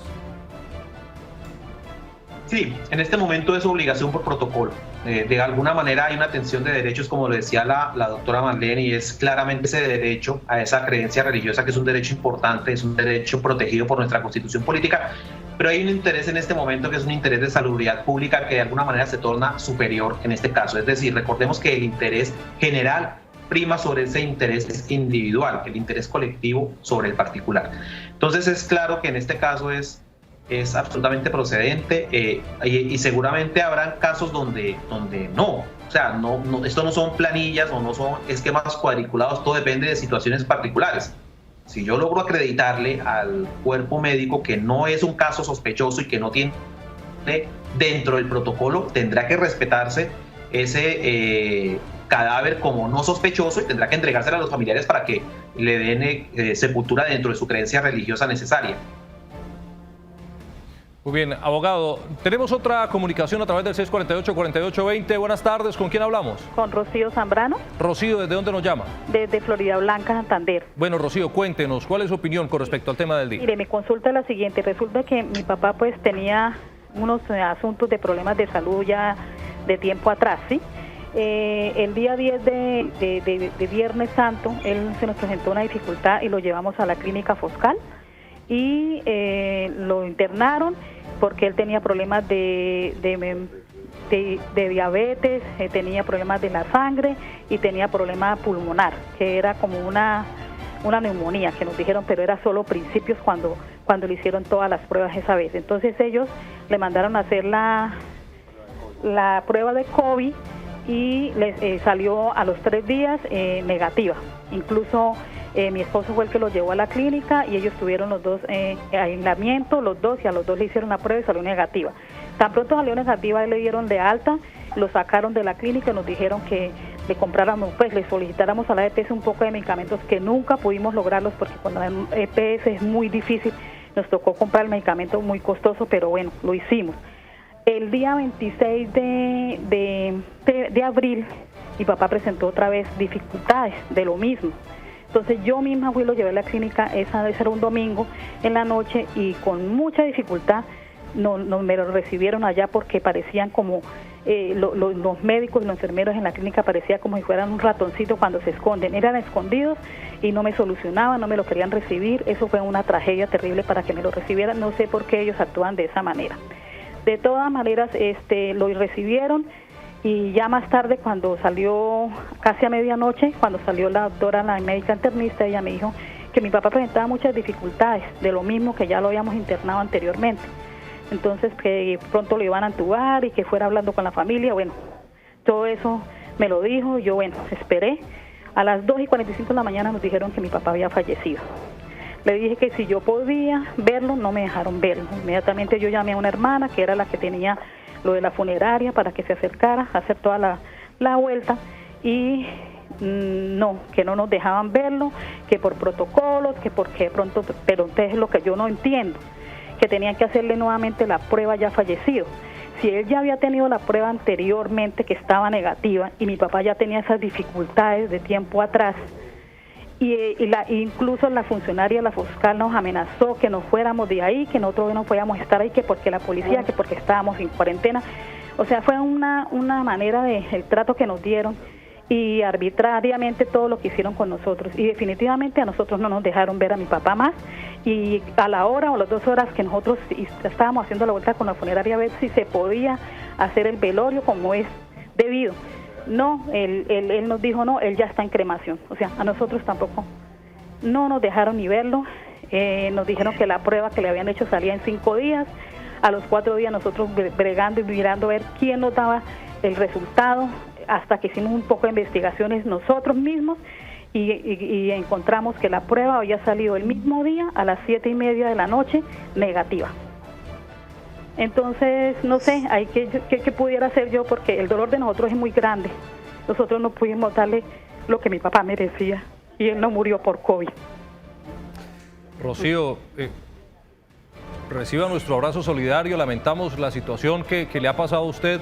Sí, en este momento es obligación por protocolo. De alguna manera hay una tensión de derechos, como lo decía la doctora Marlene, y es claramente ese derecho a esa creencia religiosa, que es un derecho importante, es un derecho protegido por nuestra Constitución política, pero hay un interés en este momento que es un interés de salubridad pública que de alguna manera se torna superior en este caso. Es decir, recordemos que el interés general prima sobre ese interés individual, el interés colectivo sobre el particular. Entonces es claro que en este caso es absolutamente procedente, y seguramente habrán casos donde no, o sea, esto no son planillas o no son esquemas cuadriculados, todo depende de situaciones particulares. Si yo logro acreditarle al cuerpo médico que no es un caso sospechoso y que no tiene dentro del protocolo, tendrá que respetarse ese cadáver como no sospechoso y tendrá que entregárselo a los familiares para que le den sepultura dentro de su creencia religiosa necesaria. Muy bien, abogado, tenemos otra comunicación a través del 648-4820. Buenas tardes, ¿con quién hablamos? Con Rocío Zambrano. Rocío, ¿desde dónde nos llama? Desde Florida Blanca, Santander. Bueno, Rocío, cuéntenos, ¿cuál es su opinión con respecto al tema del día? Mire, mi consulta es la siguiente. Resulta que mi papá pues tenía unos asuntos de problemas de salud ya de tiempo atrás, ¿sí? El día 10 de Viernes Santo, él se nos presentó una dificultad y lo llevamos a la clínica Foscal y lo internaron porque él tenía problemas de diabetes, tenía problemas de la sangre y tenía problemas pulmonar, que era como una neumonía, que nos dijeron, pero era solo principios cuando le hicieron todas las pruebas esa vez. Entonces ellos le mandaron a hacer la prueba de COVID y les salió a los 3 días negativa. Incluso mi esposo fue el que los llevó a la clínica y ellos tuvieron los dos aislamiento, los dos, y a los dos le hicieron la prueba y salió negativa. Tan pronto salió negativa, le dieron de alta, lo sacaron de la clínica y nos dijeron que le compráramos, pues le solicitáramos a la EPS un poco de medicamentos que nunca pudimos lograrlos porque cuando la EPS es muy difícil, nos tocó comprar el medicamento muy costoso, pero bueno, lo hicimos. El día 26 de abril, mi papá presentó otra vez dificultades de lo mismo. Entonces yo misma fui y lo llevé a la clínica, esa vez era un domingo en la noche y con mucha dificultad me lo recibieron allá porque parecían como los médicos y los enfermeros en la clínica parecía como si fueran un ratoncito cuando se esconden. Eran escondidos y no me solucionaban, no me lo querían recibir. Eso fue una tragedia terrible para que me lo recibieran. No sé por qué ellos actúan de esa manera. De todas maneras, lo recibieron y ya más tarde, cuando salió casi a medianoche, cuando salió la doctora, la médica internista, ella me dijo que mi papá presentaba muchas dificultades, de lo mismo que ya lo habíamos internado anteriormente. Entonces, que pronto lo iban a entubar y que fuera hablando con la familia. Bueno, todo eso me lo dijo. Yo, bueno, esperé. A las 2:45 de la mañana nos dijeron que mi papá había fallecido. Le dije que si yo podía verlo, no me dejaron verlo. Inmediatamente yo llamé a una hermana, que era la que tenía lo de la funeraria, para que se acercara a hacer toda la vuelta, y no, que no nos dejaban verlo, que por protocolos, que porque de pronto, pero entonces lo que yo no entiendo, que tenían que hacerle nuevamente la prueba ya fallecido. Si él ya había tenido la prueba anteriormente que estaba negativa, y mi papá ya tenía esas dificultades de tiempo atrás, incluso la funcionaria, la fiscal, nos amenazó que nos fuéramos de ahí, que nosotros no podíamos estar ahí, que porque la policía, que porque estábamos en cuarentena. O sea, fue una manera el trato que nos dieron, y arbitrariamente todo lo que hicieron con nosotros, y definitivamente a nosotros no nos dejaron ver a mi papá más, y a la hora o las 2 horas que nosotros estábamos haciendo la vuelta con la funeraria a ver si se podía hacer el velorio como es debido. No, él nos dijo no, él ya está en cremación. O sea, a nosotros tampoco no nos dejaron ni verlo. Nos dijeron que la prueba que le habían hecho salía en 5 días. A los 4 días nosotros bregando y mirando a ver quién nos daba el resultado, hasta que hicimos un poco de investigaciones nosotros mismos y encontramos que la prueba había salido el mismo día a las 7:30 de la noche negativa. Entonces, no sé, ¿qué pudiera hacer yo? Porque el dolor de nosotros es muy grande. Nosotros no pudimos darle lo que mi papá merecía, y él no murió por COVID. Rocío, reciba nuestro abrazo solidario. Lamentamos la situación que le ha pasado a usted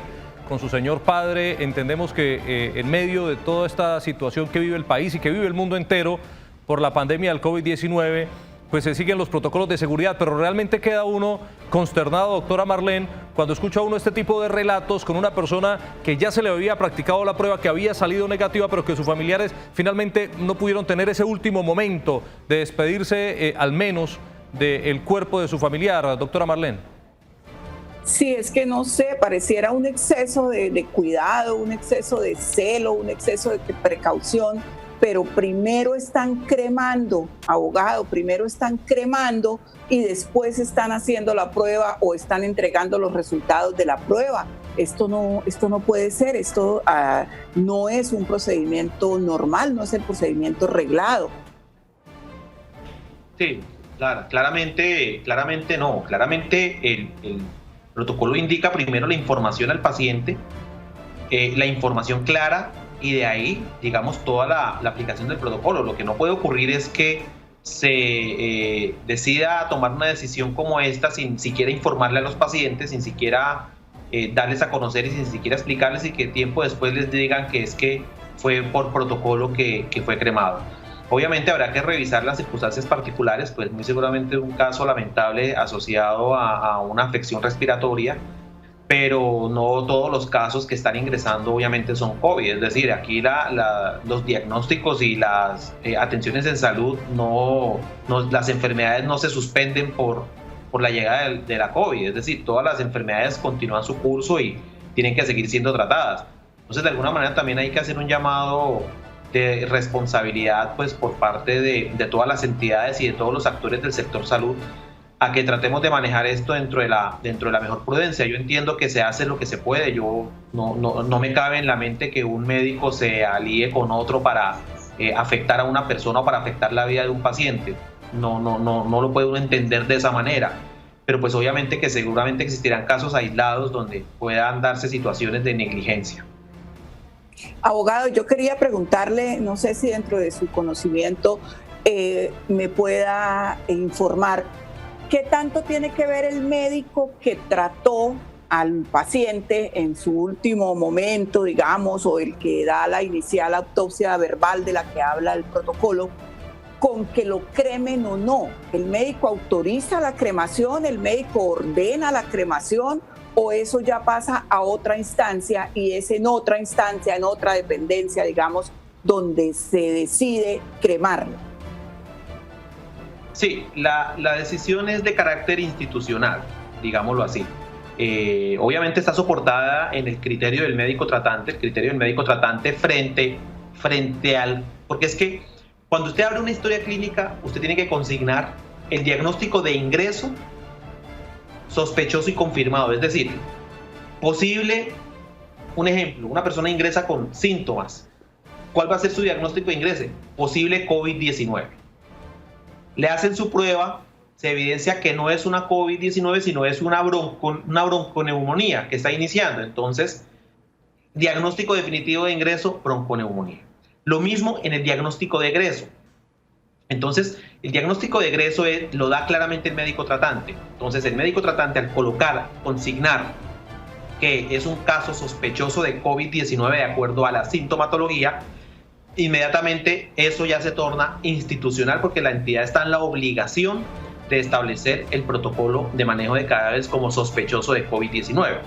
con su señor padre. Entendemos que en medio de toda esta situación que vive el país y que vive el mundo entero por la pandemia del COVID-19, pues se siguen los protocolos de seguridad, pero realmente queda uno consternado, doctora Marlene, cuando escucha uno este tipo de relatos con una persona que ya se le había practicado la prueba, que había salido negativa, pero que sus familiares finalmente no pudieron tener ese último momento de despedirse al menos del cuerpo de su familiar, doctora Marlene. Sí, es que no sé, pareciera un exceso de cuidado, un exceso de celo, un exceso de precaución, pero primero están cremando, abogado, primero están cremando y después están haciendo la prueba o están entregando los resultados de la prueba. Esto no puede ser, esto no es un procedimiento normal, no es el procedimiento reglado. Sí, claro, claramente no, claramente el protocolo indica primero la información al paciente, la información clara, y de ahí, digamos, toda la aplicación del protocolo. Lo que no puede ocurrir es que se decida tomar una decisión como esta sin siquiera informarle a los pacientes, sin siquiera darles a conocer y sin siquiera explicarles, y que tiempo después les digan que es que fue por protocolo que fue cremado. Obviamente habrá que revisar las circunstancias particulares, pues muy seguramente un caso lamentable asociado a una afección respiratoria, pero no todos los casos que están ingresando obviamente son COVID. Es decir, aquí los diagnósticos y las atenciones en salud, las enfermedades no se suspenden por la llegada de la COVID. Es decir, todas las enfermedades continúan su curso y tienen que seguir siendo tratadas. Entonces, de alguna manera también hay que hacer un llamado de responsabilidad, pues, por parte de todas las entidades y de todos los actores del sector salud, a que tratemos de manejar esto dentro de la mejor prudencia. Yo entiendo que se hace lo que se puede. Yo no me cabe en la mente que un médico se alíe con otro para afectar a una persona o para afectar la vida de un paciente. No lo puede uno entender de esa manera. Pero pues obviamente que seguramente existirán casos aislados donde puedan darse situaciones de negligencia. Abogado, yo quería preguntarle, no sé si dentro de su conocimiento me pueda informar, ¿qué tanto tiene que ver el médico que trató al paciente en su último momento, digamos, o el que da la inicial autopsia verbal de la que habla el protocolo, con que lo cremen o no? ¿El médico autoriza la cremación, el médico ordena la cremación, o eso ya pasa a otra instancia y es en otra instancia, en otra dependencia, digamos, donde se decide cremarlo? Sí, la decisión es de carácter institucional, digámoslo así. Obviamente está soportada en el criterio del médico tratante, frente al... Porque es que cuando usted abre una historia clínica, usted tiene que consignar el diagnóstico de ingreso, sospechoso y confirmado. Es decir, posible, un ejemplo, una persona ingresa con síntomas. ¿Cuál va a ser su diagnóstico de ingreso? Posible COVID-19. Le hacen su prueba, se evidencia que no es una COVID-19, sino es una bronconeumonía que está iniciando. Entonces, diagnóstico definitivo de ingreso, bronconeumonía. Lo mismo en el diagnóstico de egreso. Entonces, el diagnóstico de egreso lo da claramente el médico tratante. Entonces, el médico tratante al consignar que es un caso sospechoso de COVID-19 de acuerdo a la sintomatología, inmediatamente eso ya se torna institucional porque la entidad está en la obligación de establecer el protocolo de manejo de cadáveres como sospechoso de COVID-19.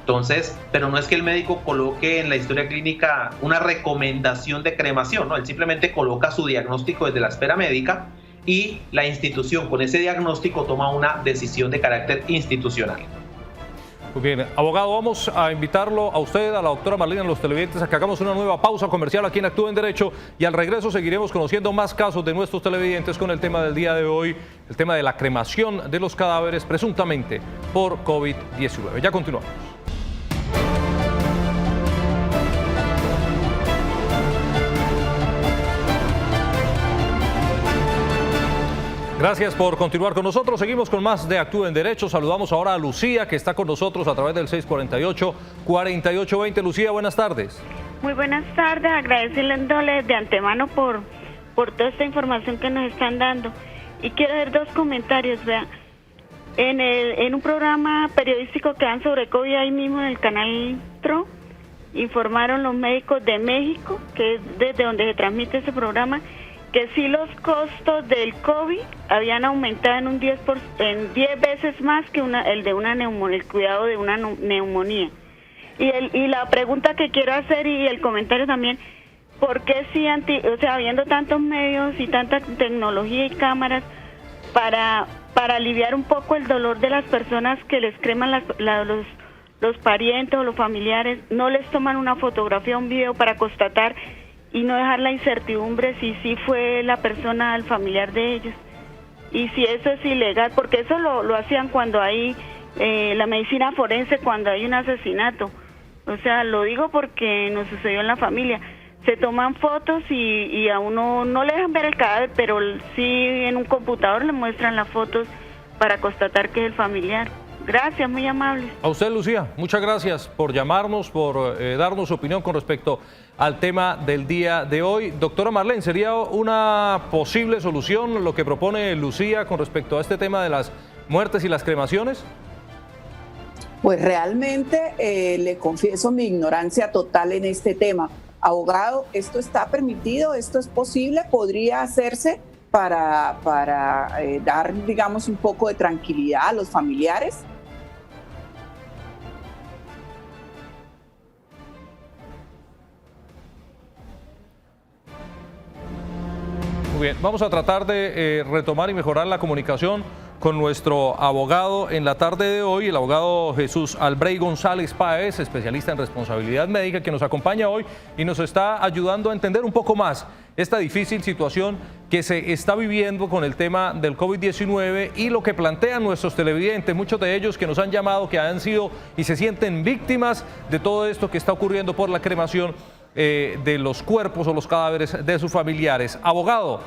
Entonces, pero no es que el médico coloque en la historia clínica una recomendación de cremación, ¿no? Él simplemente coloca su diagnóstico desde la esfera médica y la institución con ese diagnóstico toma una decisión de carácter institucional. Muy bien, abogado, vamos a invitarlo a usted, a la doctora Marlene, a los televidentes, a que hagamos una nueva pausa comercial aquí en Actúa en Derecho y al regreso seguiremos conociendo más casos de nuestros televidentes con el tema del día de hoy, el tema de la cremación de los cadáveres presuntamente por COVID-19. Ya continuamos. Gracias por continuar con nosotros. Seguimos con más de Actúa en Derecho. Saludamos ahora a Lucía, que está con nosotros a través del 648-4820. Lucía, buenas tardes. Muy buenas tardes. Agradeciéndoles de antemano por toda esta información que nos están dando. Y quiero hacer dos comentarios. Vean, en un programa periodístico que dan sobre COVID ahí mismo en el canal TRO, informaron los médicos de México, que es desde donde se transmite ese programa, que sí los costos del COVID habían aumentado en 10 veces más que el cuidado de una neumonía. Y la pregunta que quiero hacer y el comentario también, ¿por qué habiendo tantos medios y tanta tecnología y cámaras para aliviar un poco el dolor de las personas que les creman los parientes o los familiares, no les toman una fotografía o un video para constatar y no dejar la incertidumbre si sí fue la persona, el familiar de ellos? Y si eso es ilegal, porque eso lo hacían cuando hay la medicina forense, cuando hay un asesinato. O sea, lo digo porque nos sucedió en la familia. Se toman fotos y a uno no le dejan ver el cadáver, pero sí en un computador le muestran las fotos para constatar que es el familiar. Gracias, muy amable. A usted, Lucía, muchas gracias por llamarnos, por darnos su opinión con respecto al tema del día de hoy. Doctora Marlene, ¿sería una posible solución lo que propone Lucía con respecto a este tema de las muertes y las cremaciones? Pues realmente le confieso mi ignorancia total en este tema. Abogado, ¿esto está permitido? ¿Esto es posible? ¿Podría hacerse para dar, digamos, un poco de tranquilidad a los familiares? Muy bien, vamos a tratar de retomar y mejorar la comunicación con nuestro abogado en la tarde de hoy, el abogado Jesús Albrey González Páez, especialista en responsabilidad médica, que nos acompaña hoy y nos está ayudando a entender un poco más esta difícil situación que se está viviendo con el tema del COVID-19 y lo que plantean nuestros televidentes, muchos de ellos que nos han llamado, que han sido y se sienten víctimas de todo esto que está ocurriendo por la cremación de los cuerpos o los cadáveres de sus familiares. Abogado,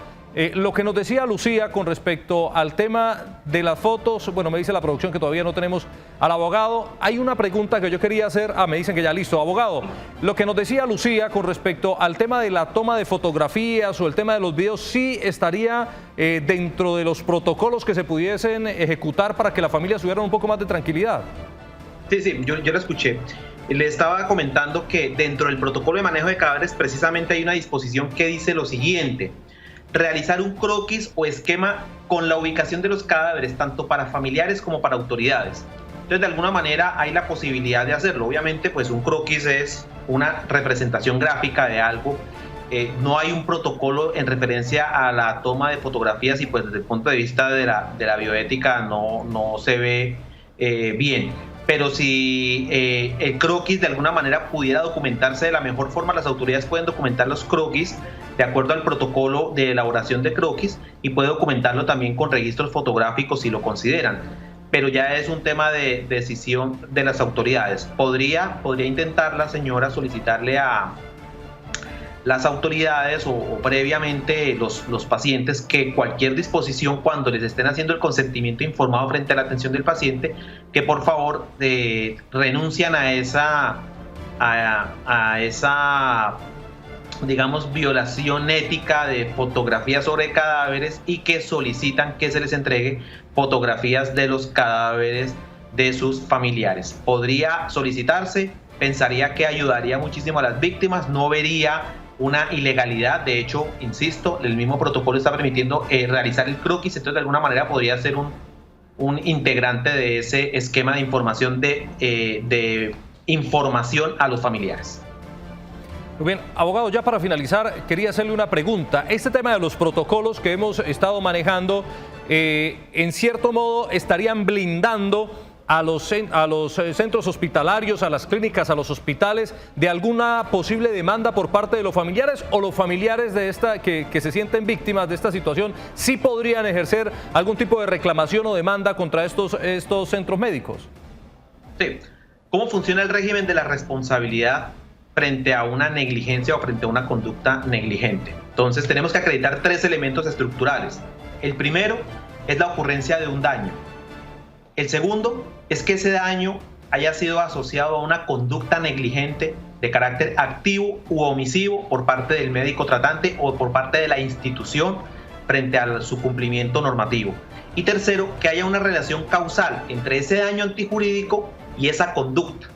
lo que nos decía Lucía con respecto al tema de las fotos, bueno, me dice la producción que todavía no tenemos al abogado. Hay una pregunta que yo quería hacer, me dicen que ya listo, abogado. Lo que nos decía Lucía con respecto al tema de la toma de fotografías o el tema de los videos, ¿sí estaría dentro de los protocolos que se pudiesen ejecutar para que la familia tuviera un poco más de tranquilidad? Sí, yo la escuché. Le estaba comentando que dentro del protocolo de manejo de cadáveres precisamente hay una disposición que dice lo siguiente: realizar un croquis o esquema con la ubicación de los cadáveres, tanto para familiares como para autoridades. Entonces, de alguna manera hay la posibilidad de hacerlo. Obviamente, pues un croquis es una representación gráfica de algo. No hay un protocolo en referencia a la toma de fotografías y pues desde el punto de vista de la bioética no se ve bien. Pero si el croquis de alguna manera pudiera documentarse de la mejor forma, las autoridades pueden documentar los croquis de acuerdo al protocolo de elaboración de croquis y puede documentarlo también con registros fotográficos si lo consideran. Pero ya es un tema de decisión de las autoridades. Podría intentar la señora solicitarle a las autoridades o previamente los pacientes que cualquier disposición cuando les estén haciendo el consentimiento informado frente a la atención del paciente, que por favor renuncian a esa digamos, violación ética de fotografías sobre cadáveres y que solicitan que se les entregue fotografías de los cadáveres de sus familiares. Podría solicitarse, pensaría que ayudaría muchísimo a las víctimas, no vería una ilegalidad. De hecho, insisto, el mismo protocolo está permitiendo realizar el croquis, entonces de alguna manera podría ser un integrante de ese esquema de información de información a los familiares. Muy bien, abogado, ya para finalizar, quería hacerle una pregunta. Este tema de los protocolos que hemos estado manejando, en cierto modo, estarían blindando a los centros hospitalarios, a las clínicas, a los hospitales, de alguna posible demanda por parte de los familiares, o los familiares de que se sienten víctimas de esta situación sí podrían ejercer algún tipo de reclamación o demanda contra estos centros médicos. Sí. ¿Cómo funciona el régimen de la responsabilidad frente a una negligencia o frente a una conducta negligente? Entonces tenemos que acreditar 3 elementos estructurales. El primero es la ocurrencia de un daño. El segundo es que ese daño haya sido asociado a una conducta negligente de carácter activo u omisivo por parte del médico tratante o por parte de la institución frente a su cumplimiento normativo. Y tercero, que haya una relación causal entre ese daño antijurídico y esa conducta.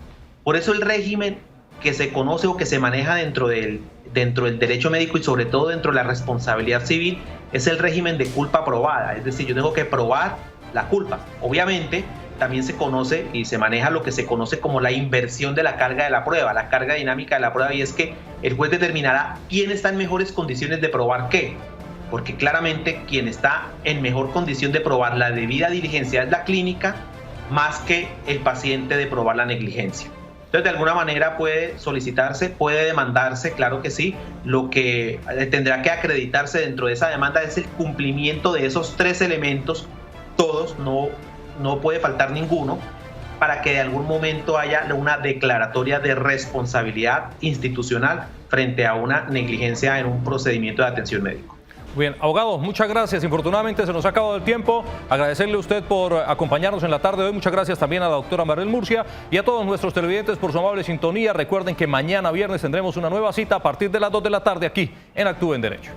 Por eso el régimen que se conoce o que se maneja dentro del derecho médico y sobre todo dentro de la responsabilidad civil es el régimen de culpa probada, es decir, yo tengo que probar la culpa. Obviamente también se conoce y se maneja lo que se conoce como la inversión de la carga de la prueba, la carga dinámica de la prueba, y es que el juez determinará quién está en mejores condiciones de probar qué, porque claramente quien está en mejor condición de probar la debida diligencia es la clínica más que el paciente de probar la negligencia. Entonces, de alguna manera puede solicitarse, puede demandarse, claro que sí. Lo que tendrá que acreditarse dentro de esa demanda es el cumplimiento de esos 3 elementos, todos, no puede faltar ninguno, para que de algún momento haya una declaratoria de responsabilidad institucional frente a una negligencia en un procedimiento de atención médico. Bien, abogado, muchas gracias. Infortunadamente se nos ha acabado el tiempo. Agradecerle a usted por acompañarnos en la tarde de hoy. Muchas gracias también a la doctora Marlene Murcia y a todos nuestros televidentes por su amable sintonía. Recuerden que mañana viernes tendremos una nueva cita a partir de las 2 de la tarde aquí en Actúe en Derecho.